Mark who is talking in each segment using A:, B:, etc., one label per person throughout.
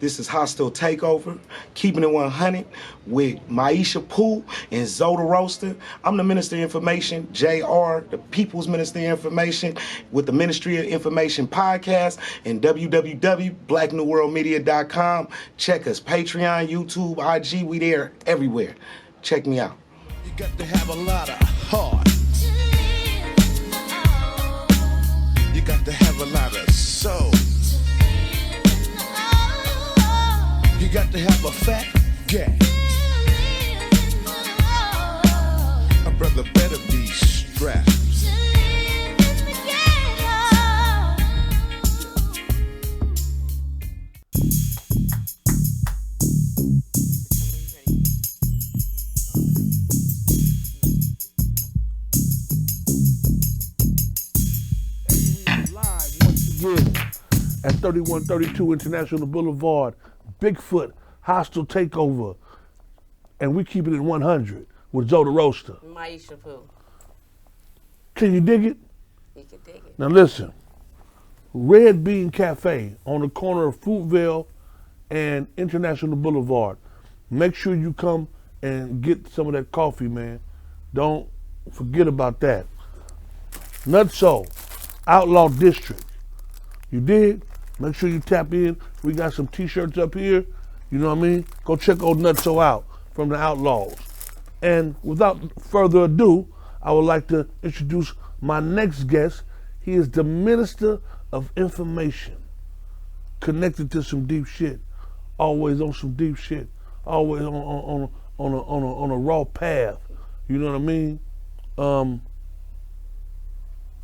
A: This is Hostile Takeover, Keeping It 100 with Myisha Pooh and Roasta. I'm the Minister of Information, JR, the People's Minister of Information, with the Ministry of Information podcast and www.blacknewworldmedia.com. Check us, Patreon, YouTube, IG, we there everywhere. Check me out.
B: You got to have a lot of heart. You got to have a lot of soul. You got to have a fat gap. My brother better be strapped.
C: Live once again at 3132 International Boulevard. Bigfoot Hostile Takeover, and we keep it at 100 with Roasta.
D: Myisha Pooh.
C: Can you dig it?
D: You can dig it.
C: Now listen, Red Bean Cafe on the corner of Fruitvale and International Boulevard. Make sure you come and get some of that coffee, man. Don't forget about that. Nutso, Outlaw District. You dig? Make sure you tap in. We got some t-shirts up here. You know what I mean? Go check old Nutso out from the Outlaws. And without further ado, I would like to introduce my next guest. He is the Minister of Information, connected to some deep shit, always on some deep shit, always on a raw path. You know what I mean?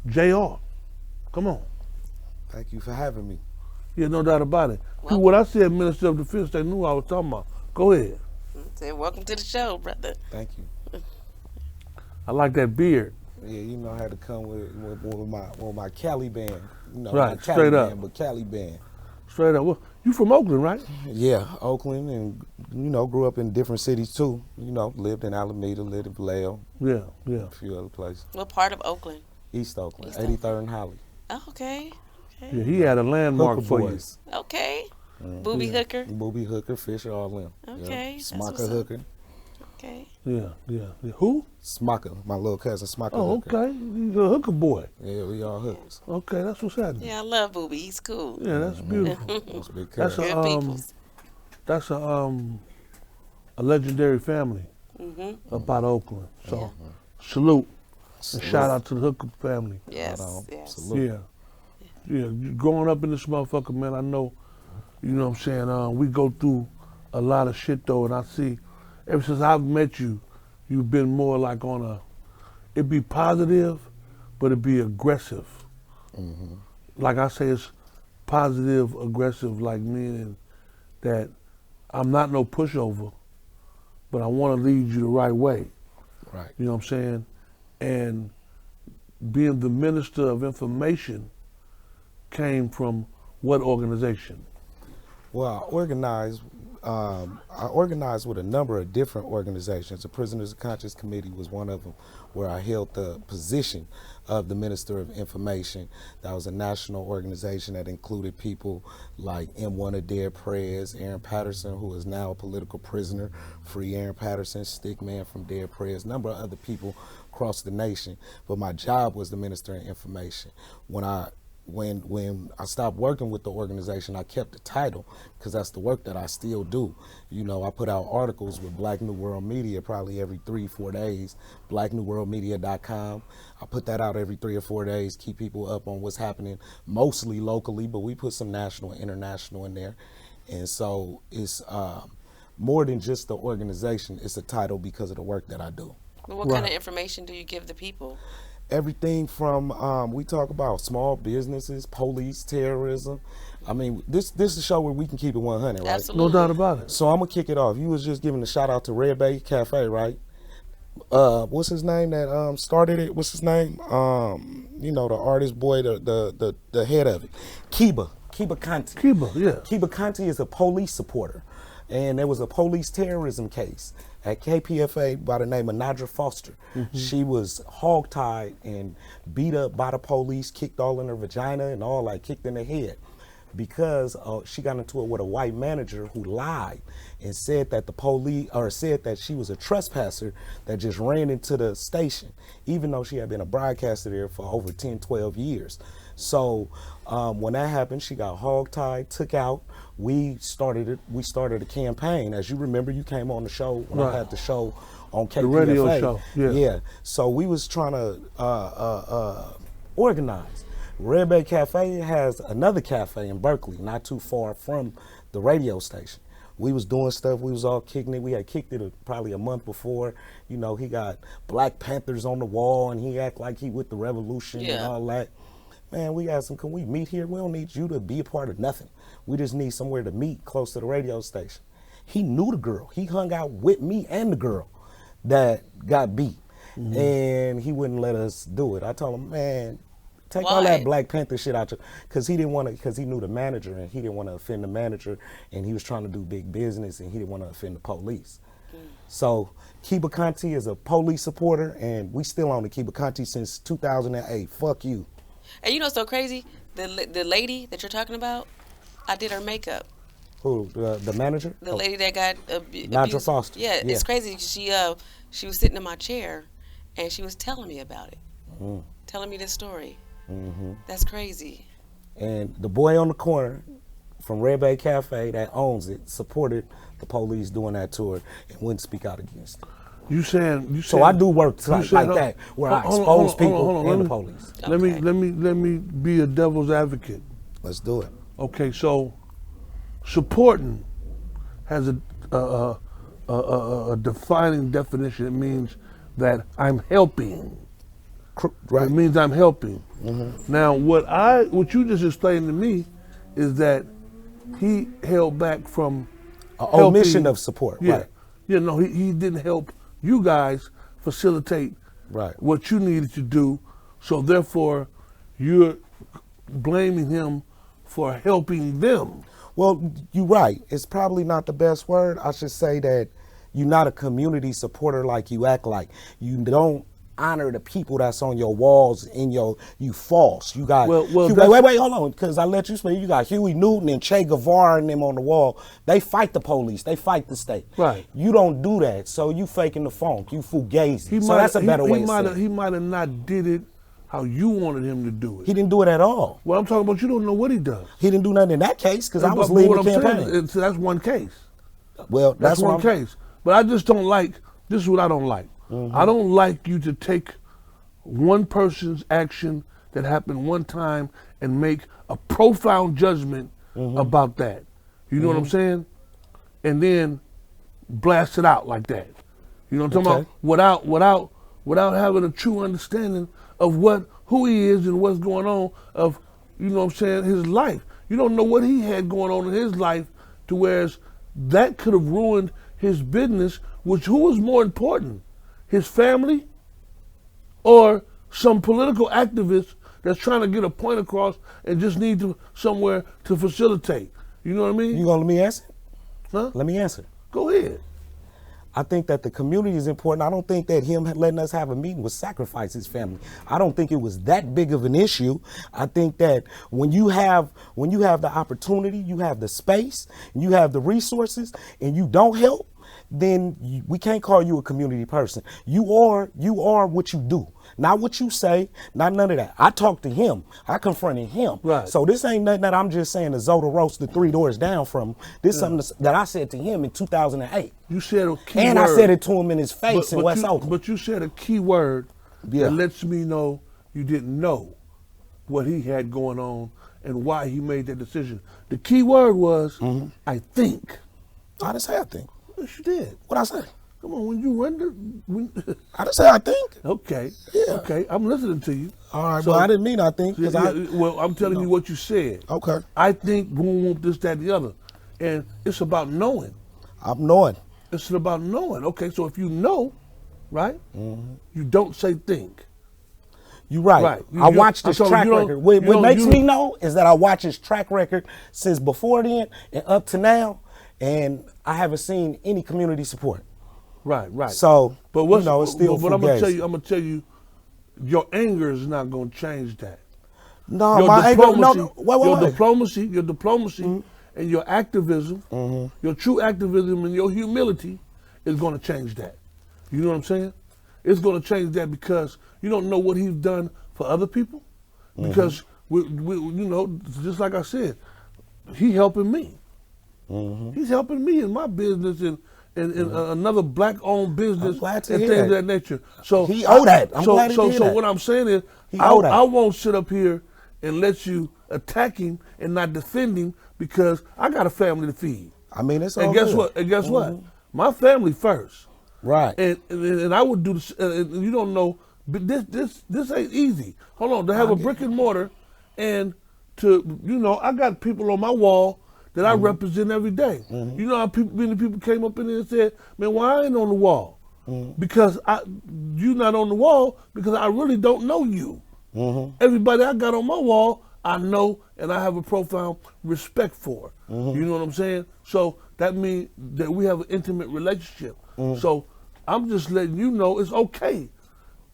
C: JR, come on.
E: Thank you for having me.
C: Yeah, no doubt about it.
D: Welcome.
C: When I said Minister of Defense, they knew what I was talking about. Go ahead.
D: Say welcome to the show, brother.
E: Thank you.
C: I like that beard.
E: Yeah, you know I had to come with my Cali band. You know,
C: Right,
E: not Cali
C: straight
E: band,
C: up.
E: but Cali band.
C: Straight up. Well, you from Oakland, right?
E: Yeah, Oakland, and you know, grew up in different cities too. You know, lived in Alameda, lived in Vallejo,
C: Yeah.
E: a few other places.
D: What part of Oakland?
E: East Oakland,
D: East
E: 83rd and Holly.
D: Oh, okay.
C: Yeah, he had a landmark
E: Hooker
C: for
E: boys.
D: Okay. Booby Hooker.
E: Booby Hooker, Fisher, all them.
D: Okay, that's
E: Yeah.
D: what's
E: Smocker
D: up.
E: Hooker.
D: Okay.
C: you. Yeah. Who?
E: Smocker, my little cousin Smocker
C: Oh,
E: Hooker.
C: okay. He's a hooker boy.
E: Yeah, we all hookers.
C: Okay, that's what's happening.
D: Yeah, I love Booby. He's cool.
C: Yeah, that's beautiful.
E: Those big
C: That's
E: cuz.
C: a
D: Good peoples.
C: that's a legendary family
D: Mm-hmm.
C: up out of Oakland. So salute and shout out to the hooker family.
D: Yes.
E: on.
D: Yes.
E: Salute.
C: Yeah, growing up in this motherfucker, man, I know, you know what I'm saying, we go through a lot of shit though, and I see, ever since I've met you, you've been more like on a, it be positive, but it be aggressive. Like I say, it's positive, aggressive, like meaning that I'm not no pushover, but I want to lead you the right way.
E: Right.
C: You know what I'm saying? And being the Minister of Information came from what organization?
E: Well, I organized with a number of different organizations. The Prisoners of Conscience Committee was one of them, where I held the position of the Minister of Information. That was a national organization that included people like M1 Adair Prez, Aaron Patterson, who is now a political prisoner, Free Aaron Patterson, Stickman from Dare Prez, a number of other people across the nation. But my job was the Minister of Information. When I stopped working with the organization, I kept the title because that's the work that I still do. You know, I put out articles with Black New World Media probably every 3-4 days, blacknewworldmedia.com. I put that out every 3 or 4 days, keep people up on what's happening, mostly locally, but we put some national and international in there. And so it's more than just the organization, it's a title because of the work that I do.
D: But what kind of information do you give the people?
E: Everything from, we talk about small businesses, police, terrorism. I mean, this is a show where we can keep it 100, right?
D: Absolutely.
C: No doubt about it.
E: So I'm gonna kick it off. You was just giving a shout out to Red Bay Cafe, right? What's his name that started it? What's his name? You know, the artist boy, the head of it. Kiba Conti.
C: Kiba, yeah.
E: Kiba Conti is a police supporter. And there was a police terrorism case at KPFA by the name of Nadra Foster. She was hogtied and beat up by the police, kicked all in her vagina and all, like kicked in the head. because she got into it with a white manager who lied and said that the police, or said that she was a trespasser that just ran into the station, even though she had been a broadcaster there for over 10, 12 years. So when that happened, she got hogtied, took out. We started a campaign. As you remember, you came on the show when I had the show on KPFA.
C: The radio show,
E: yeah. So we was trying to organize. Red Bay Cafe has another cafe in Berkeley, not too far from the radio station. We was doing stuff, we was all kicking it. We had kicked it probably a month before. You know, he got Black Panthers on the wall and he act like he with the revolution and all that. Man, we asked him, can we meet here? We don't need you to be a part of nothing. We just need somewhere to meet close to the radio station. He knew the girl. He hung out with me and the girl that got beat. And he wouldn't let us do it. I told him, man, take all that Black Panther shit out, because he didn't want to, because he knew the manager and he didn't want to offend the manager, and he was trying to do big business and he didn't want to offend the police. So Kiba Conti is a police supporter, and we still on the Kiba Conti since 2008. Fuck you.
D: And you know what's so crazy? The lady that you're talking about, I did her makeup.
E: Who, the manager?
D: The lady that got
E: Nadra
D: abused.
E: Foster.
D: Yeah, it's crazy. She was sitting in my chair, and she was telling me about it, telling me this story. That's crazy. And
E: the boy on the corner from Red Bay Cafe that owns it supported the police doing that to her and wouldn't speak out against it.
C: You saying
E: so I do work like that, where I expose people and the police.
C: Okay. Let me be a devil's advocate.
E: Let's do it.
C: Okay, so supporting has a defining definition. It means that I'm helping. Right. It means I'm helping. Now, what you just explained to me is that he held back from
E: omission of support.
C: Yeah,
E: right.
C: You know, he didn't help you guys facilitate what you needed to do. So therefore, you're blaming him for helping them.
E: Well, you're right. It's probably not the best word. I should say that you're not a community supporter like you act like. You don't honor the people that's on your walls and you false. You got wait, hold on, because I let you speak. You got Huey Newton and Che Guevara and them on the wall. They fight the police. They fight the state. Right. You don't do that, so you faking the funk. You fugazi. So that's a better way to say it.
C: He might have not did it how you wanted him to do it.
E: He didn't do it at all.
C: Well, I'm talking about you don't know what he does.
E: He didn't do nothing in that case because I was leading the campaign.
C: That's one case.
E: Well,
C: that's one case. But I just don't like, this is what I don't like. I don't like you to take one person's action that happened one time and make a profound judgment about that. You know what I'm saying? And then blast it out like that. You know what I'm talking about? Without having a true understanding of who he is and what's going on of, you know what I'm saying, his life. You don't know what he had going on in his life to whereas that could have ruined his business, which who was more important? His family or some political activist that's trying to get a point across and just need somewhere to facilitate? You know what I mean?
E: You gonna let me answer?
C: Huh?
E: Let me answer.
C: Go ahead.
E: I think that the community is important. I don't think that him letting us have a meeting would sacrifice his family. I don't think it was that big of an issue. I think that when you have the opportunity, you have the space, and you have the resources, and you don't help, then we can't call you a community person. You are what you do, not what you say, not none of that. I talked to him. I confronted him. Right. So this ain't nothing that I'm just saying to Zoda Roasta 3 doors down from. This is something that I said to him in 2008.
C: You said a key
E: and
C: word.
E: I said it to him in his face in West Oakland.
C: But you said a key word that lets me know you didn't know what he had going on and why he made that decision. The key word was, I think.
E: I didn't say I think.
C: Yes, you did.
E: What'd I say?
C: Come on, when you render.
E: I didn't say I think.
C: Okay.
E: Yeah.
C: Okay, I'm listening to you.
E: All right, so, well, I didn't mean I think.
C: Well, I'm telling you what you said.
E: Okay.
C: I think, boom, this, that, the other. And it's about knowing.
E: I'm knowing.
C: It's about knowing. Okay, so if you know, right, you don't say think.
E: You're right. I watched his track record. What makes me know is that I watch his track record since before then and up to now, and I haven't seen any community support.
C: Right.
E: So, but it's still.
C: But I'm gonna tell you, your anger is not gonna change that.
E: No,
C: your
E: my anger.
C: diplomacy,
E: No, wait.
C: your diplomacy, and your activism, your true activism and your humility is going to change that. You know what I'm saying? It's going to change that because you don't know what he's done for other people. Because we you know, just like I said, he helping me. He's helping me in my business and another black-owned business and things of that nature. So
E: he owe that. I'm glad he did
C: so
E: that.
C: what I'm saying is,
E: He owe that.
C: I won't sit up here and let you attack him and not defend him because I got a family to feed.
E: I mean, it's all
C: And guess
E: good.
C: what? And guess what? My family first.
E: Right.
C: And I would do this. You don't know, but this ain't easy. Hold on, to have a brick and mortar, and to I got people on my wall that I represent every day. You know how many people came up in there and said, "Man, why I ain't on the wall?" Because you not on the wall because I really don't know you. Everybody I got on my wall, I know, and I have a profound respect for. You know what I'm saying? So that means that we have an intimate relationship. So I'm just letting you know it's okay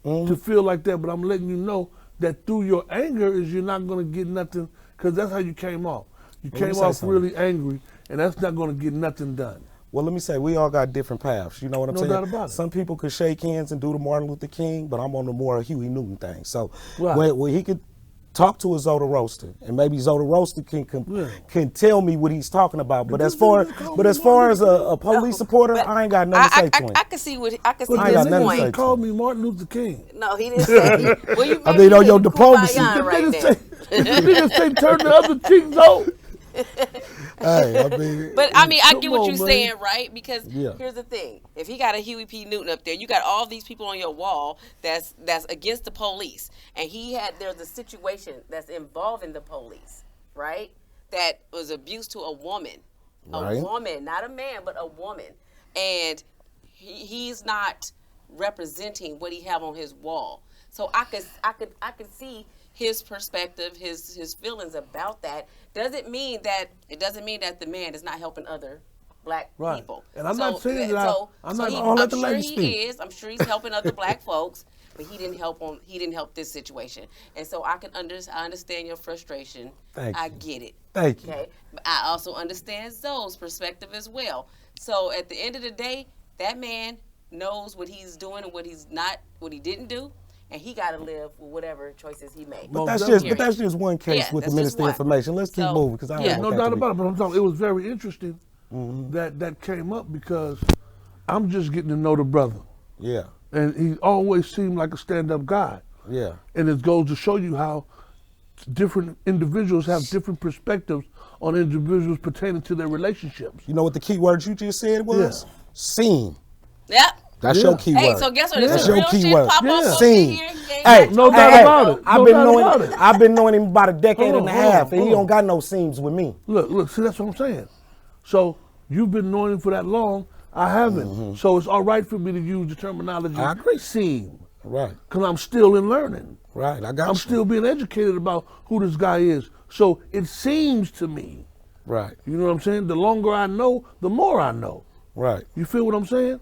C: to feel like that, but I'm letting you know that through your anger is you're not going to get nothing, because that's how you came off. You came off really angry, and that's not going to get nothing done.
E: Well, let me say, we all got different paths. You know what I'm saying?
C: No doubt about it.
E: Some people could shake hands and do the Martin Luther King, but I'm on the more Huey Newton thing. So
C: Right.
E: when he could talk to a Zoda Roaster, and maybe Zoda Roaster can tell me what he's talking about. But as far as a police supporter, I ain't got nothing to say to him.
D: I can see
E: I ain't
D: his
E: got nothing to say
D: point.
C: He called me Martin Luther King.
D: No, he didn't say. Well, you
E: I mean, on your diplomacy.
D: right
C: Niggas
D: there.
C: niggas say turn the other cheeks on.
E: Hey, I mean,
D: But I mean, I get
C: Come
D: what
C: on,
D: you're
C: man.
D: saying, right? Because
E: Yeah.
D: here's the thing: if he got a Huey P. Newton up there, you got all these people on your wall that's against the police, and there's a situation that's involving the police, right? That was abuse to a woman,
E: Right.
D: a woman, not a man, but a woman, and he's not representing what he have on his wall. So I could see his perspective, his feelings about that. Doesn't mean that the man is not helping other black
C: Right.
D: people.
C: And I'm not saying that I'm not-
E: I'll let the
D: I'm sure
E: lady
D: he
E: speak.
D: is. I'm sure he's helping other black folks, but he didn't help this situation. And so I understand your frustration.
E: Thank you.
D: I get it.
E: Thank you.
D: Okay. But I also understand Zoe's perspective as well. So at the end of the day, that man knows what he's doing and what he didn't do. And he got to live with whatever choices he made.
E: But
C: Most
E: that's just one case
D: Yeah,
E: with the
D: that's
E: Minister
D: just
E: of
D: one.
E: Information. Let's keep
D: So,
E: moving because I don't
D: yeah.
E: want
C: No
E: that
C: doubt
E: to be-
C: about it, but I'm talking, it was very interesting that came up because I'm just getting to know the brother.
E: Yeah,
C: And he always seemed like a stand-up guy.
E: yeah.
C: And it goes to show you how different individuals have different perspectives on individuals pertaining to their relationships.
E: You know what the key word you just said was?
C: Yeah.
E: Seem.
D: Yep.
E: That's
C: Yeah.
E: your key
D: Hey,
E: word.
D: so guess what?
C: Yeah.
D: If
E: That's
D: some
E: your
D: real
E: key
D: shit
E: word.
D: pop
C: Yeah.
D: up
E: Seem.
D: here, he ain't
E: Hey,
D: got
C: no
D: no
C: doubt
D: right.
C: about it.
E: I've
C: No
E: been
C: doubt
E: knowing
C: about it.
E: I've been knowing him about a decade
C: Hold
E: and a
C: on, hold
E: half,
C: on,
E: and he
C: hold
E: don't
C: on.
E: got no seams with me.
C: Look, see, that's what I'm saying. So you've been knowing him for that long. I haven't. So it's all right for me to use the terminology
E: I agree.
C: seem.
E: Right,
C: Because I'm still in learning.
E: right. I got
C: I'm
E: you.
C: still being educated about who this guy is. So it seems to me,
E: Right,
C: you know what I'm saying? The longer I know, the more I know.
E: right.
C: You feel what I'm saying?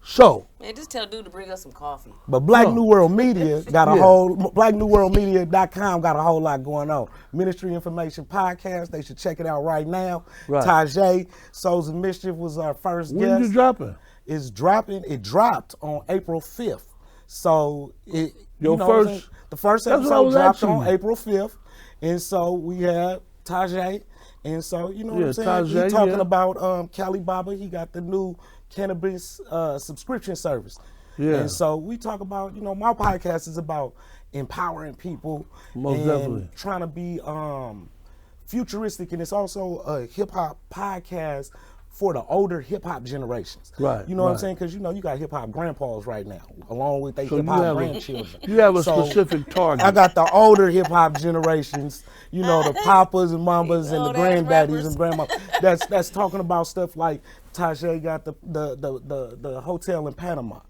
C: So,
D: Man, just tell dude to bring us some coffee.
E: But Black
C: Huh.
E: New World Media got a
C: Yeah.
E: whole, BlackNewWorldMedia.com got a whole lot going on. Ministry Information Podcast, they should check it out right now.
C: Right.
E: Tajay, Souls of Mischief was our first
C: when
E: guest.
C: you dropping?
E: It's dropping. It dropped on April 5th. So it
C: Your
E: you know what I'm
C: first-
E: saying? The first
C: That's what I
E: episode
C: was
E: dropped
C: asking
E: on
C: you.
E: April 5th. And so we had Tajay. And so you know what
C: Yeah,
E: I'm saying?
C: Tajay,
E: He talking
C: yeah.
E: about Cali Baba. He got the new cannabis subscription service.
C: Yeah.
E: And so we talk about, my podcast is about empowering people
C: Most
E: and
C: definitely.
E: trying to be futuristic, and it's also a hip hop podcast for the older hip hop generations.
C: Right,
E: You know what I'm
C: right.
E: saying? Because you got hip hop grandpas right now, along with their
C: So
E: hip
C: you
E: hop
C: have
E: grandchildren.
C: You have a
E: So,
C: specific target.
E: I got the older hip hop generations, the papas and mamas and the
D: Old ass
E: granddaddies
D: rappers.
E: and grandmas. That's talking about stuff like Tajay got the hotel in Panama.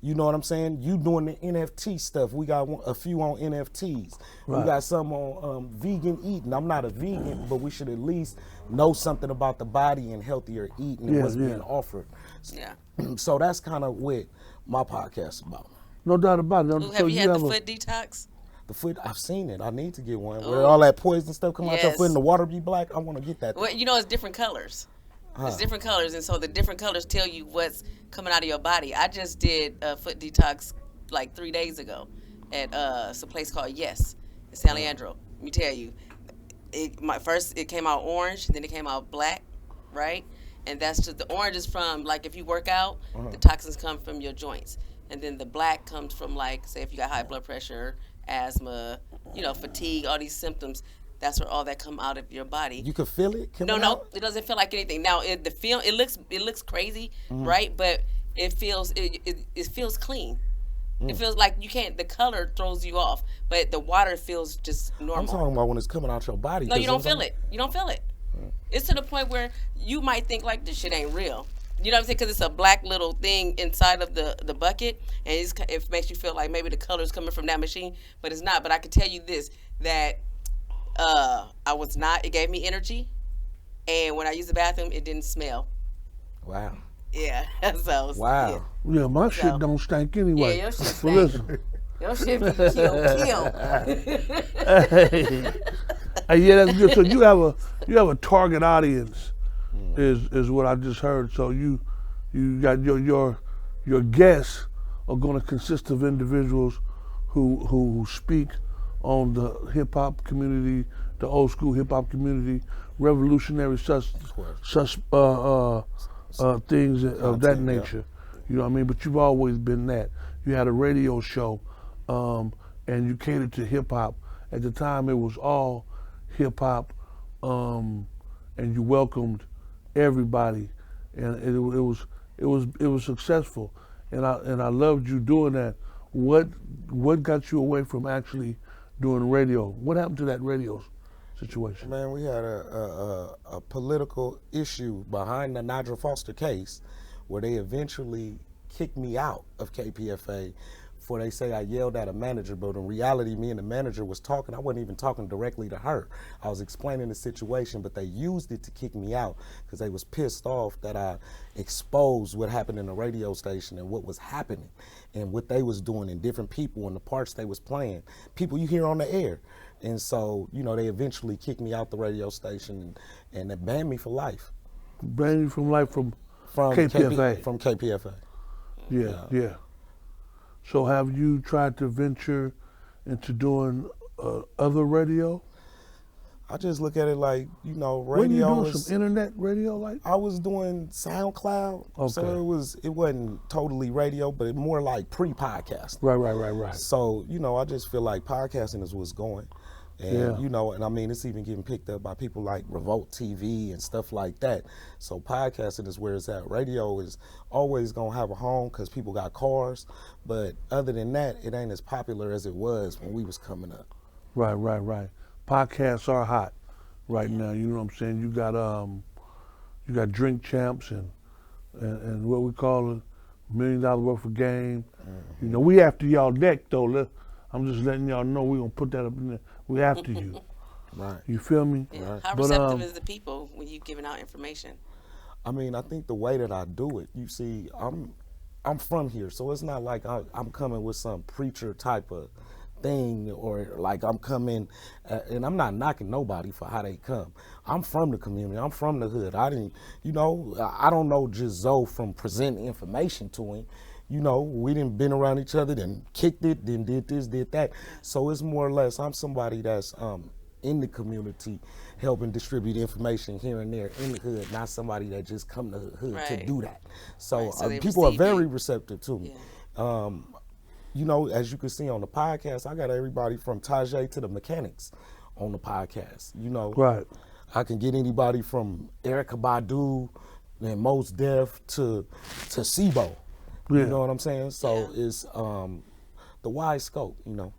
E: You know what I'm saying? You doing the NFT stuff. We got a few on NFTs.
C: Right.
E: We got some on vegan eating. I'm not a vegan, but we should at least know something about the body and healthier eating and
C: Yeah,
E: what's
C: yeah.
E: being offered.
D: Yeah.
E: So that's kind of what my podcast is about.
C: No doubt about it.
D: Ooh, have you had the foot detox?
E: the foot, I've seen it. I need to get one. Where all that poison stuff come out your foot and the water be black. I want to get that.
D: Well, you know, it's different colors. It's different colors, and so the different colors tell you what's coming out of your body. I just did a foot detox like 3 days ago at some place called Yes in San Leandro. Let me tell you, it came out orange, then it came out black, right? And that's just, the orange is from, like, if you work out, the toxins come from your joints. And then the black comes from, like, say if you got high blood pressure, asthma, you know, fatigue, all these symptoms. That's where all that come out of your body.
E: You can feel it coming
D: No,
E: out?
D: it doesn't feel like anything. Now, it looks crazy, right? But it feels clean. It feels like the color throws you off, but the water feels just normal.
E: I'm talking about when it's coming out your body.
D: No, you don't feel it. You don't feel it. It's to the point where you might think like this shit ain't real. You know what I'm saying? Because it's a black little thing inside of the bucket, and it makes you feel like maybe the color's coming from that machine, but it's not. But I can tell you this, that I was not. It gave me energy, and when I used the bathroom, it didn't smell.
E: Wow.
D: Yeah. So.
E: Wow.
C: Yeah, my shit don't stink anyway.
D: Yeah, your shit
C: So
D: stink.
C: listen.
D: Your shit be kill.
C: Hey, yeah, that's good. So you have a target audience, is what I just heard. So you got your guests are going to consist of individuals who speak on the hip hop community, the old school hip hop community, revolutionary things of that nature. You know what I mean? But you've always been that. You had a radio show, and you catered to hip hop. At the time, it was all hip hop, and you welcomed everybody, and it was successful, and I loved you doing that. What got you away from actually doing radio? What happened to that radio situation?
E: Man, we had a political issue behind the Nadra Foster case, where they eventually kicked me out of KPFA. For they say I yelled at a manager, but in reality, me and the manager was talking. I wasn't even talking directly to her. I was explaining the situation, but they used it to kick me out because they was pissed off that I exposed what happened in the radio station and what was happening and what they was doing and different people and the parts they was playing, people you hear on the air. And so, you know, they eventually kicked me out the radio station and they banned me for life.
C: Banned you from life from KPFA?
E: From KPFA.
C: Yeah. So have you tried to venture into doing other radio?
E: I just look at it like, you know, radio.
C: When you doing some internet radio, like?
E: I was doing SoundCloud, so it wasn't totally radio, but it more like pre-podcast.
C: Right.
E: So, you know, I just feel like podcasting is what's going. And, you know, and I mean, it's even getting picked up by people like Revolt TV and stuff like that. So podcasting is where it's at. Radio is always going to have a home because people got cars. But other than that, it ain't as popular as it was when we was coming up.
C: Right. Podcasts are hot right now. You know what I'm saying? You got Drink Champs and what we call it, $1 million worth of game. Mm-hmm. You know, we after y'all neck though. I'm just letting y'all know we're gonna put that up in there. We after you.
E: Right.
C: You feel me?
D: Yeah. Right. How receptive is the people when you giving out information?
E: I mean, I think the way that I do it, you see, I'm from here, so it's not like I'm coming with some preacher type of thing, or like I'm coming, and I'm not knocking nobody for how they come. I'm from the community. I'm from the hood. I don't know just Zoe from presenting information to him. You know, we didn't been around each other, then kicked it, then did this, did that. So it's more or less, I'm somebody that's in the community helping distribute information here and there in the hood, not somebody that just come to the hood to do that. So, people are very receptive to me. Yeah. You know, as you can see on the podcast, I got everybody from Tajay to the mechanics on the podcast. You know, I can get anybody from Erykah Badu and Mos Def to Sibo. You know what I'm saying? So it's the wide scope, you know.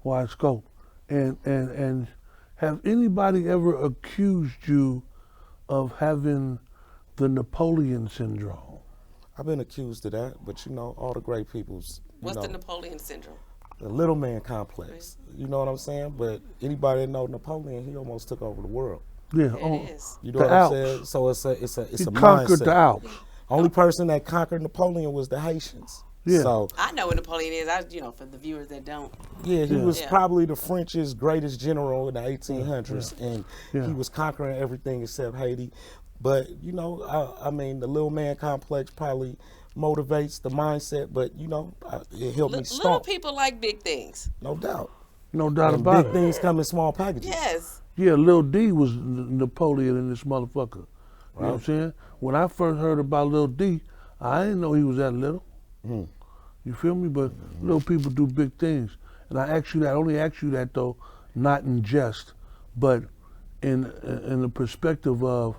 C: Wide scope. And have anybody ever accused you of having the Napoleon syndrome?
E: I've been accused of that, but you know, all the great people's.
D: What's the Napoleon syndrome?
E: The little man complex. Right. You know what I'm saying? But anybody that know Napoleon, he almost took over the world.
C: Yeah,
D: it is.
E: You know what I'm saying? So it's a
C: he
E: mindset.
C: Conquered the Alps.
E: Only person that conquered Napoleon was the Haitians.
C: Yeah.
E: So
D: I know what Napoleon is. For the viewers that don't.
E: yeah, he was
D: Yeah.
E: probably the French's greatest general in the 1800s, and
C: Yeah.
E: he was conquering everything except Haiti. But I mean, the little man complex probably motivates the mindset, but it helped me
D: Little
E: stomp,
D: people like big things.
E: no doubt.
C: No doubt
E: And
C: about
E: big
C: it.
E: things come in small packages.
D: Yes.
C: Yeah, Lil D was Napoleon in this motherfucker. You know what I'm saying? When I first heard about Lil D, I didn't know he was that little. You feel me? But little people do big things. And I only ask you that though, not in jest, but in the perspective of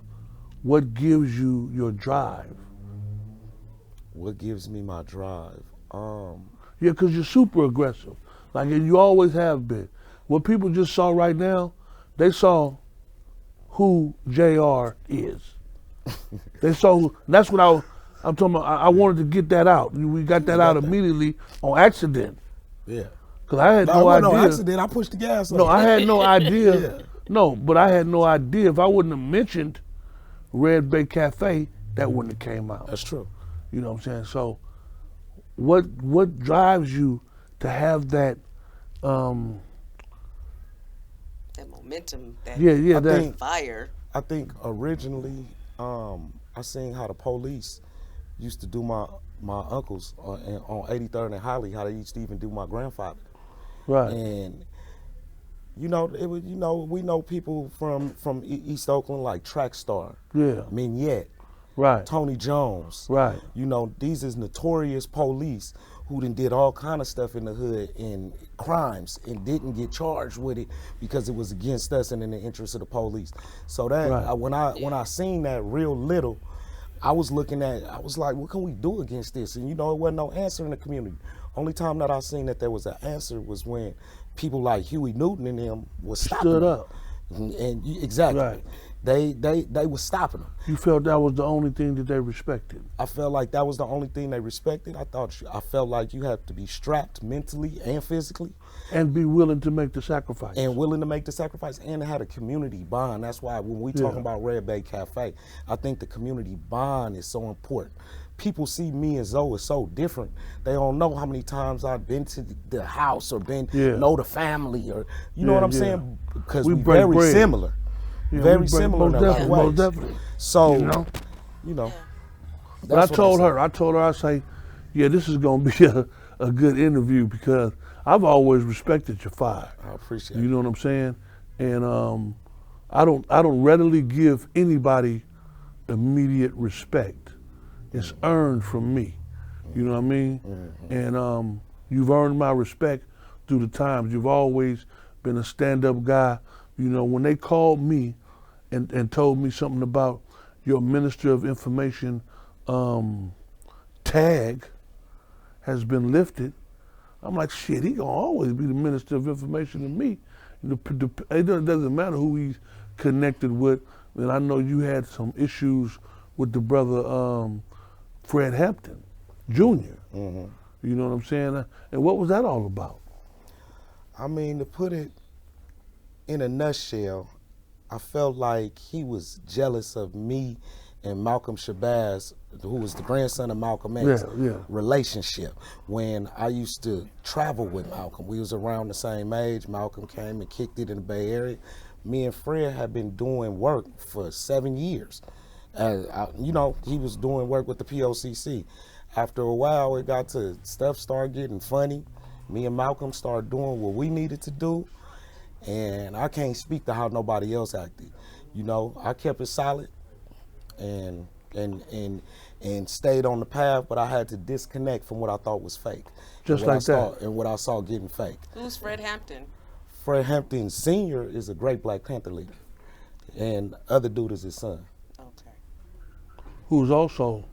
C: what gives you your drive.
E: What gives me my drive?
C: Yeah, because you're super aggressive. Like, and you always have been. What people just saw right now, they saw who JR is. They saw that's what I'm talking about. I wanted to get that out. We got that out immediately on accident.
E: Yeah.
C: Because I had
E: No,
C: no idea.
E: no accident. I pushed the gas.
C: No, I had no idea.
E: Yeah.
C: No, but I had no idea. If I wouldn't have mentioned Red Bay Cafe, that wouldn't have came out.
E: That's true.
C: You know what I'm saying? So what drives you to have that
D: That momentum. That
C: that
D: fire.
E: I think originally, I seen how the police used to do my uncles on 83rd and Holly, how they used to even do my grandfather.
C: right.
E: And it was we know people from East Oakland like Track Star,
C: Yeah.
E: Mignette,
C: Right.
E: Tony Jones.
C: Right.
E: These is notorious police who did all kind of stuff in the hood and crimes and didn't get charged with it because it was against us and in the interest of the police. So that
C: Right.
E: when I seen that real little, I was like, what can we do against this? And it wasn't no answer in the community. Only time that I seen that there was an answer was when people like Huey Newton and them was stopping
C: Stood
E: them.
C: up.
E: And exactly.
C: Right.
E: They was stopping them.
C: You felt that was the only thing that they respected.
E: I felt like that was the only thing they respected. I felt like you have to be strapped mentally and physically
C: And be willing to make the sacrifice.
E: and willing to make the sacrifice and had a community bond. That's why when we talking about Red Bay Cafe, I think the community bond is so important. People see me and Zoe as so different. They don't know how many times I've been to the house or know the family or you know what I'm saying? Because
C: We
E: we
C: break
E: very
C: bread.
E: similar.
C: Yeah,
E: Very
C: we break-
E: similar in
C: most
E: a lot of
C: definitely, most
E: ways.
C: definitely.
E: So,
C: But I
E: that's what
C: told
E: said.
C: her, I say, yeah, this is gonna be a good interview because I've always respected your fire.
E: I appreciate
C: You
E: it.
C: know what I'm saying? And I don't readily give anybody immediate respect. It's earned from me. You know what I mean? And you've earned my respect through the times. You've always been a stand-up guy. When they called me and told me something about your Minister of Information tag has been lifted, I'm like, shit, he gonna always be the Minister of Information to me. It doesn't matter who he's connected with. And I know you had some issues with the brother Fred Hampton Jr. You know what I'm saying? And what was that all about?
E: I mean, to put it in a nutshell, I felt like he was jealous of me and Malcolm Shabazz, who was the grandson of Malcolm X, relationship. When I used to travel with Malcolm, we was around the same age. Malcolm came and kicked it in the Bay Area. Me and Fred had been doing work for 7 years. He was doing work with the POCC. After a while, it got to stuff started getting funny. Me and Malcolm started doing what we needed to do. And I can't speak to how nobody else acted. I kept it solid and stayed on the path, but I had to disconnect from what I thought was fake.
C: Just like that.
E: And what I saw getting fake.
D: Who's Fred Hampton?
E: Fred Hampton Sr. is a great Black Panther leader. And the other dude is his son.
D: Okay.
C: Who's also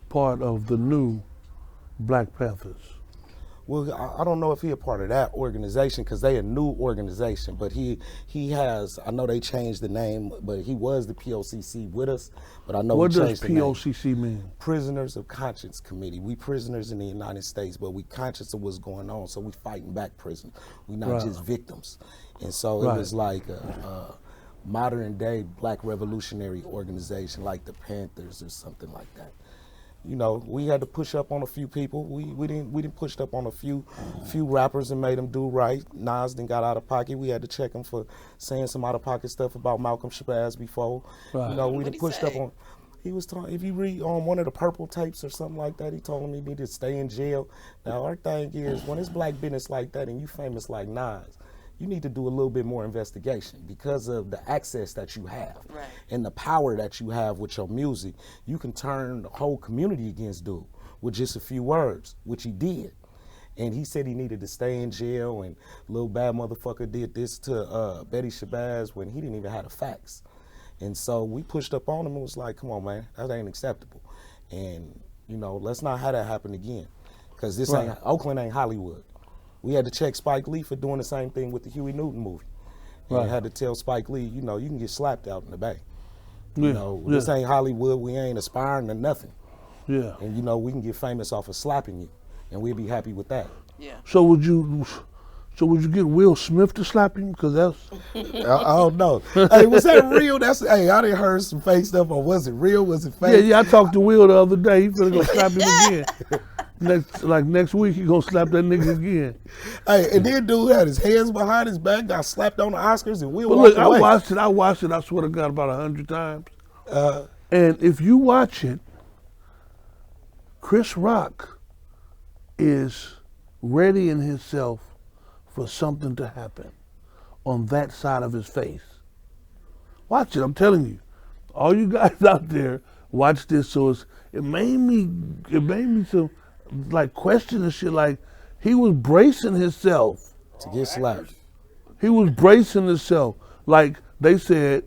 C: part of the new Black Panthers.
E: Well, I don't know if he a part of that organization because they a new organization, but he has, I know they changed the name, but he was the POCC with us, but I know
C: What
E: he
C: does
E: changed the name.
C: POCC mean?
E: Prisoners of Conscience Committee. We prisoners in the United States, but we conscious of what's going on, so we fighting back prison. We not just victims. And so it was like a modern day Black revolutionary organization like the Panthers or something like that. you know, we had to push up on a few people. We didn't push up on a few rappers and made them do right. Nas then got out of pocket. We had to check him for saying some out of pocket stuff about Malcolm Shabazz before.
C: Right.
E: You know, we
D: What'd
E: didn't
D: he
E: push up
D: say?
E: on. He was talking. If you read on one of the Purple tapes or something like that, he told him he needed to stay in jail. Now our thing is, when it's black business like that and you famous like Nas, you need to do a little bit more investigation because of the access that you have
D: Right.
E: and the power that you have with your music. You can turn the whole community against dude with just a few words, which he did. And he said he needed to stay in jail, and little bad motherfucker did this to Betty Shabazz when he didn't even have the facts. And so we pushed up on him and was like, come on, man, that ain't acceptable. And, you know, let's not have that happen again. Because this ain't, Oakland ain't Hollywood. We had to check Spike Lee for doing the same thing with the Huey Newton movie. And
C: Right.
E: had to tell Spike Lee, you know, you can get slapped out in the bay.
C: Yeah,
E: You know, this ain't Hollywood. We ain't aspiring to nothing.
C: yeah.
E: And, you know, we can get famous off of slapping you. And we'll be happy with that.
D: Yeah.
C: So would you get Will Smith to slap him? Because that's
E: I don't know. Hey, was that real? Hey, I done heard some fake stuff. Or was it real? Was it fake?
C: yeah. I talked to Will the other day. He's gonna go slap him again. Next week he gonna slap that nigga again.
E: Hey, and then dude had his hands behind his back, got slapped on the Oscars, and Will
C: But
E: walked
C: look,
E: away.
C: I watched it. I swear to God, about 100 times. And if you watch it, Chris Rock is readying himself for something to happen on that side of his face. Watch it. I'm telling you. All you guys out there, watch this. So it made me some like question and shit. Like he was bracing himself.
E: to get slapped.
C: He was bracing himself. Like they said,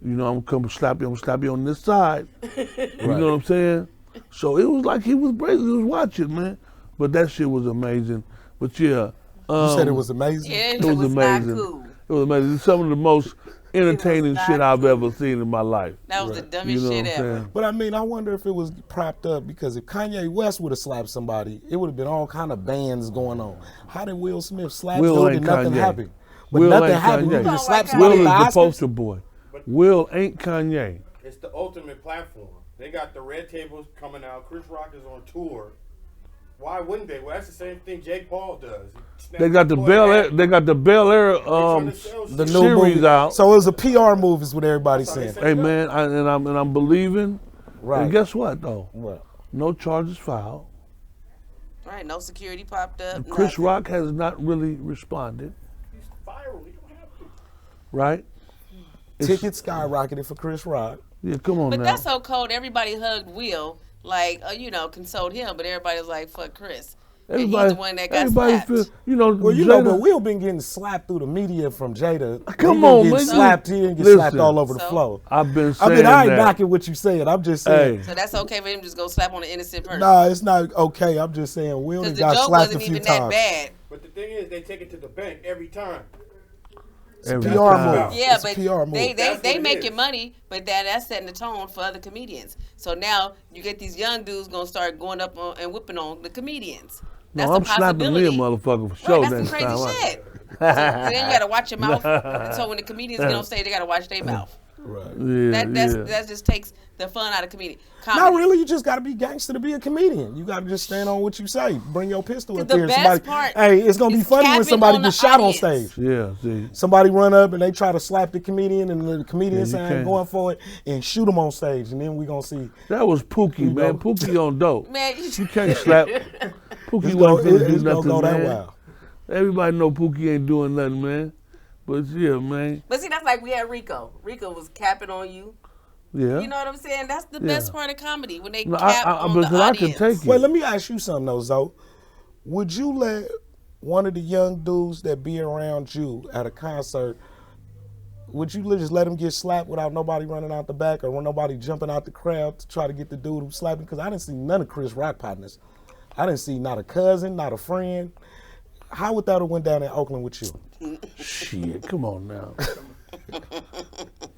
C: you know, I'm gonna slap you on this side. You know what I'm saying? So it was like he was bracing, he was watching, man. But that shit was amazing. But yeah.
E: You said it was amazing?
D: Yeah,
C: It was amazing.
D: not cool.
C: It was amazing. It's some of the most entertaining
D: not
C: shit I've
D: cool.
C: ever seen in my life.
D: That was the
C: You
D: dumbest
C: know
D: shit
C: what I'm
D: ever.
C: saying?
E: But I mean, I wonder if it was propped up because if Kanye West would have slapped somebody, it would have been all kind of bands going on. How did Will Smith slap
C: Will
E: dude
C: ain't
E: and nothing
C: Kanye.
E: happened? But
C: Will
E: nothing
C: ain't
E: happened.
C: Kanye.
E: You just slap
D: Will
E: somebody
C: Will
E: at the
C: is the
E: Oscars?
C: poster boy. Will ain't Kanye.
F: It's the ultimate platform. They got the red tables coming out. Chris Rock is on tour. Why wouldn't they? Well, that's the same thing Jake Paul does.
C: They got the Bel Air. They got the Bel Air
E: The new
C: series
E: movie.
C: out.
E: So it was a PR move, is what everybody's
F: That's how they
E: saying.
F: say
C: Hey man, I'm believing.
E: Right.
C: And guess what though?
E: What?
C: No charges filed.
D: Right, no security popped up.
C: Chris
D: nothing.
C: Rock has not really responded.
F: He's viral. You don't have to.
C: Right?
E: Tickets skyrocketed for Chris Rock.
C: Yeah, come on
D: But
C: now.
D: that's so cold. Everybody hugged Will, like, you know, consoled him, but everybody was like, fuck Chris. And he's the one that got
C: everybody
D: slapped.
C: feel, you know,
E: Well, you know,
C: Jada-
E: but Will been getting slapped through the media from Jada.
C: Come
E: He been
C: on,
E: getting
C: man.
E: slapped. He didn't get
C: Listen.
E: slapped all over the
D: So?
E: floor.
C: I've been
E: I
C: saying
E: mean, I ain't
C: that.
E: knocking what you saying. I'm just saying.
C: Hey,
D: So that's okay for him to just go slap on an innocent person.
E: Nah, it's not okay. I'm just saying Will
D: Because
E: done
D: the
E: got
D: joke
E: slapped a
D: wasn't
E: few
D: even that
E: times.
D: bad.
F: But the thing is, they take it to the bank every time.
C: every
E: PR
C: time.
E: move.
D: Yeah,
E: It's a
D: but
E: PR move.
D: they
F: That's what it
D: making
F: is.
D: money, but that's setting the tone for other comedians. So now you get these young dudes gonna start going up on, and whipping on the comedians. That's
C: No,
D: a
C: I'm slapping me a
D: possibility.
C: motherfucker for sure
D: Right, that's
C: next
D: some
C: time.
D: crazy shit. So then you gotta watch your mouth. And so when the comedians get on stage, they gotta watch their mouth.
E: Right.
C: Yeah,
D: That just takes the fun out of comedy.
E: Not really. You just got to be gangster to be a comedian. You got to just stand on what you say. Bring your pistol up
D: The
E: there.
D: best
E: Somebody,
D: part
E: hey, it's gonna be
D: is
E: funny when
D: capping
E: somebody
D: on
E: gets
D: the
E: shot on
D: audience.
E: stage.
C: Yeah, see.
E: Somebody run up and they try to slap the comedian, and the comedian
C: Yeah, you
E: say, "I
C: can't.
E: ain't going for it," and shoot him on stage, and then we gonna see.
C: That was Pookie, man. Pookie on dope.
D: Man,
C: You can't slap. Pookie
E: It's
C: wasn't
E: gonna,
C: finna do
E: it's gonna
C: nothing,
E: go that
C: man.
E: wild.
C: Everybody know Pookie ain't doing nothing, man. But yeah, man.
D: but see, that's like we had Rico. Rico was capping on you.
C: Yeah.
D: You know what I'm saying? That's the
C: Yeah.
D: best part of comedy when they
C: No,
D: cap on the
C: because I can
D: audience.
C: take it.
E: Wait, let me ask you something though, Zoe. Would you let one of the young dudes that be around you at a concert? Would you just let him get slapped without nobody running out the back or nobody jumping out the crowd to try to get the dude who slapped him? Because I didn't see none of Chris Rock partners. I didn't see not a cousin, not a friend. How would that have went down in Oakland with you?
C: Shit, come on now.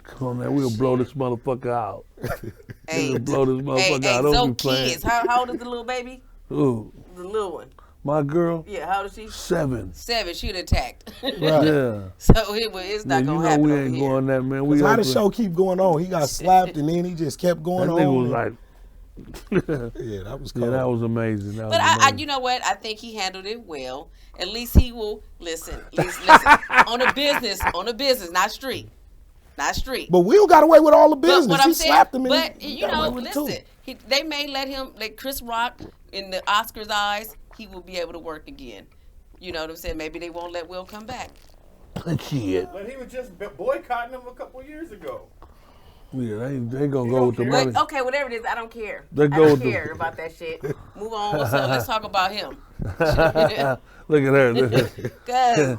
C: Come on now, we'll blow this motherfucker out.
D: Hey,
C: We'll blow this motherfucker
D: hey,
C: out. Don't
D: so
C: be playing.
D: kids. How old is the little baby?
C: Ooh,
D: The little one.
C: my girl,
D: Yeah, how old is she?
C: 7.
D: 7. She'd attacked.
E: Right.
C: Yeah.
D: So it's
C: Yeah,
D: not
C: you
D: gonna
C: know
D: happen
C: we
D: over
C: ain't
D: here.
C: going that, man. We
E: How the
C: open-
E: show keep going on? He got slapped and then he just kept going
C: That
E: on.
C: nigga was like,
E: Yeah, that was cool.
C: Yeah, that was amazing. That
D: But
C: was amazing.
D: you know what? I think he handled it well. At least he will listen. Listen on a business, not street.
E: But Will got away with all the
D: But
E: business.
D: what I'm
E: He
D: saying,
E: slapped him and
D: but
E: he
D: you
E: got
D: know,
E: away with it too.
D: listen, they may let him, like Chris Rock, in the Oscars' eyes, he will be able to work again. You know what I'm saying? Maybe they won't let Will come back.
C: Shit.
F: But he was just boycotting him a couple of years ago.
C: Yeah, they gonna
F: You
C: go
F: don't
C: with the
F: care?
C: money.
D: But, okay, whatever it is, I don't care.
C: They
D: I
C: go
D: don't
C: with the-
D: care about that shit. Move on. So let's talk about him.
C: Look at her.
D: Because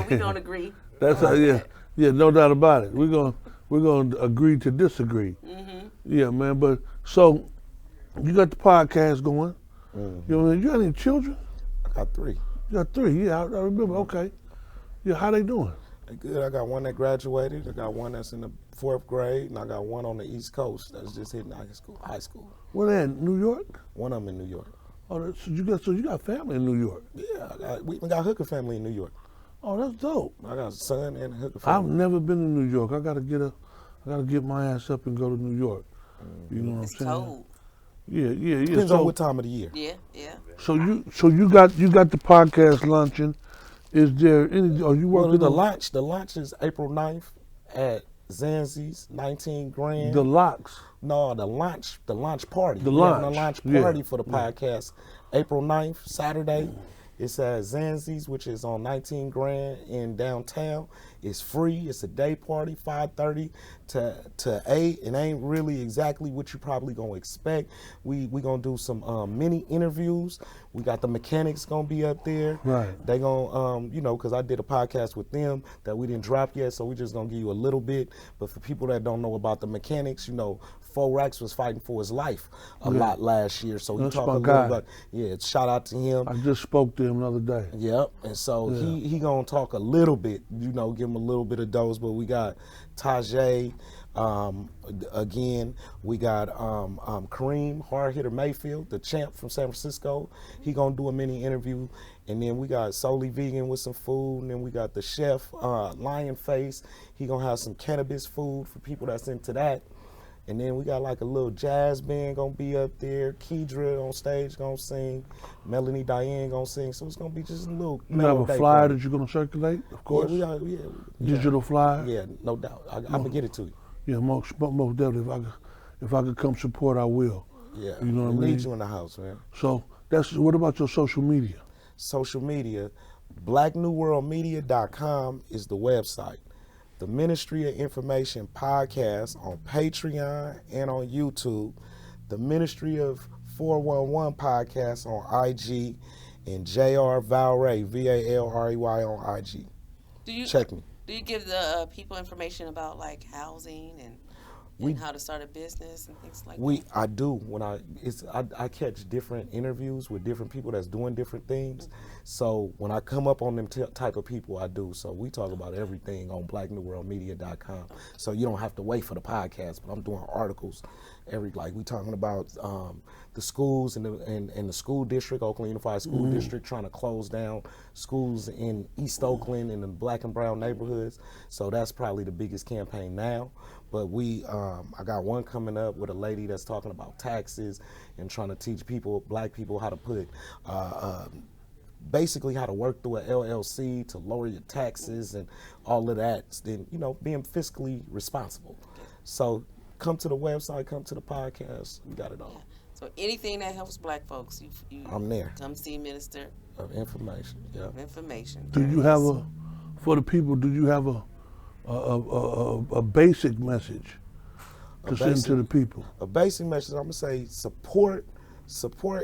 D: we don't agree.
C: That's how, yeah, no doubt about it. We're gonna agree to disagree.
D: Mm-hmm.
C: Yeah, man. But so you got the podcast going. You know, you got any children?
E: I got 3.
C: You got 3. Yeah, I remember. Okay. Yeah, how they doing?
E: They good. I got one that graduated. I got one that's in the 4th grade, and I got one on the East Coast that's just hitting high school.
C: Where they at? New York?
E: One of them in New York.
C: Oh, so you got family in New York?
E: Yeah, we even got hooker family in New York.
C: Oh, that's dope.
E: I got a son and a hooker
C: I've
E: family.
C: never been to New York. I gotta get my ass up and go to New York. You know what
D: It's
C: I'm saying?
D: cold.
C: Yeah.
E: Depends on what time of the year.
D: Yeah.
C: So you got the podcast launching. Is there any? Are you
E: Well,
C: working
E: the
C: on
E: launch is April 9th at Zanzi's, 19 grand.
C: the locks?
E: No, the launch party.
C: The
E: We're having
C: launch,
E: a launch
C: yeah.
E: party for the podcast. April 9th, Saturday. It's at Zanzi's, which is on 19 grand in downtown. It's free. It's a day party, 5:30 to 8. It ain't really exactly what you probably gonna expect. We gonna do some mini interviews. We got the mechanics gonna be up there.
C: Right.
E: They gonna because I did a podcast with them that we didn't drop yet, so we just gonna give you a little bit. But for people that don't know about the mechanics, Forex was fighting for his life a lot last year, so he
C: That's
E: talked
C: my
E: a little
C: guy.
E: about. Yeah, shout out to him.
C: I just spoke to him the other day.
E: Yep, and so he gonna talk a little bit, give him a little bit of dose. But we got Tajay, again, we got Kareem, hard hitter Mayfield, the champ from San Francisco. He gonna do a mini interview, and then we got Solely Vegan with some food, and then we got the chef Lion Face. He gonna have some cannabis food for people that's into that. And then we got like a little jazz band gonna be up there. Kedra on stage gonna sing. Melanie Diane gonna sing. So it's gonna be just a little.
C: You have a
E: day
C: flyer
E: party.
C: that you're gonna circulate, of course.
E: Yeah,
C: Digital flyer.
E: yeah, no doubt. I'm gonna get it to you.
C: Yeah, most definitely. If I could come support, I will.
E: Yeah,
C: You know what I
E: we
C: mean?
E: need you in the house, man.
C: So what about your social media?
E: Social media, blacknewworldmedia.com is the website. The Ministry of Information podcast on Patreon and on YouTube. The Ministry of 411 podcast on IG, and JR Valrey, Valrey on IG. Check me.
D: Do you give the people information about like housing and how to start a business and things like that?
E: I do when I catch different interviews with different people that's doing different things. So when I come up on them type of people, I do. So we talk about everything on blacknewworldmedia.com. So you don't have to wait for the podcast, but I'm doing articles we talking about the schools and the school district, Oakland Unified School District, trying to close down schools in East Oakland in the black and brown neighborhoods. So that's probably the biggest campaign now. But I got one coming up with a lady that's talking about taxes and trying to teach black people how to put, basically how to work through an LLC to lower your taxes and all of that. Then, being fiscally responsible. So come to the website, come to the podcast. We got it all.
D: So anything that helps black folks, you
E: I'm there.
D: come see Minister
E: Of information, yeah.
D: of Information.
C: Do you have for the people? Do you have a basic message to send to the people?
E: A basic message, I'm gonna say support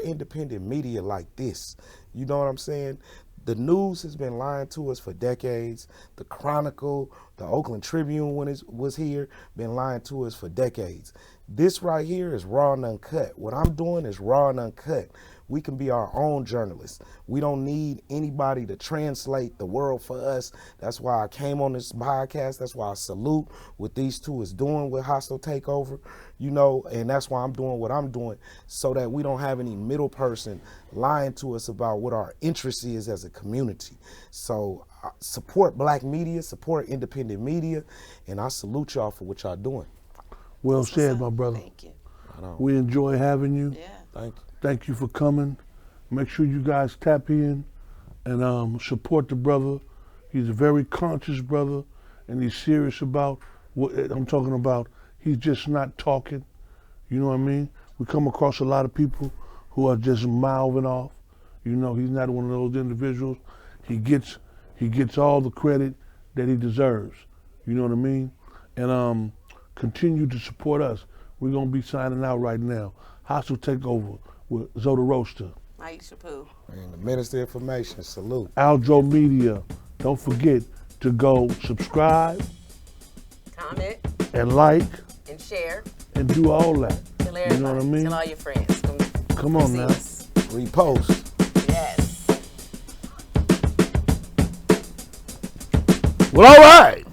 E: independent media like this. You know what I'm saying? The news has been lying to us for decades. The Chronicle, the Oakland Tribune when it was here, been lying to us for decades. This right here is raw and uncut. What I'm doing is raw and uncut. We can be our own journalists. We don't need anybody to translate the world for us. That's why I came on this podcast. That's why I salute what these two is doing with Hostile Takeover, and that's why I'm doing what I'm doing, so that we don't have any middle person lying to us about what our interest is as a community. So support black media, support independent media, and I salute y'all for what y'all doing.
C: Well said, my brother.
D: Thank you.
C: We enjoy having you.
D: Yeah.
E: Thank you.
C: Thank you for coming. Make sure you guys tap in and support the brother. He's a very conscious brother, and he's serious about what I'm talking about. He's just not talking. You know what I mean? We come across a lot of people who are just mouthing off. You know, he's not one of those individuals. He gets all the credit that he deserves. You know what I mean? And continue to support us. We're gonna be signing out right now. Hostile Takeover with Zoda Roasta.
D: Myisha Pooh.
E: And the Minister of Information, salute.
C: Aljo Media. Don't forget to go subscribe
D: Comment
C: and like
D: and share.
C: and do all that.
D: Tell everybody.
C: You know what I mean?
D: Tell all your friends.
C: Come on
D: see
C: now.
D: us.
E: Repost.
D: Yes.
C: Well, all right.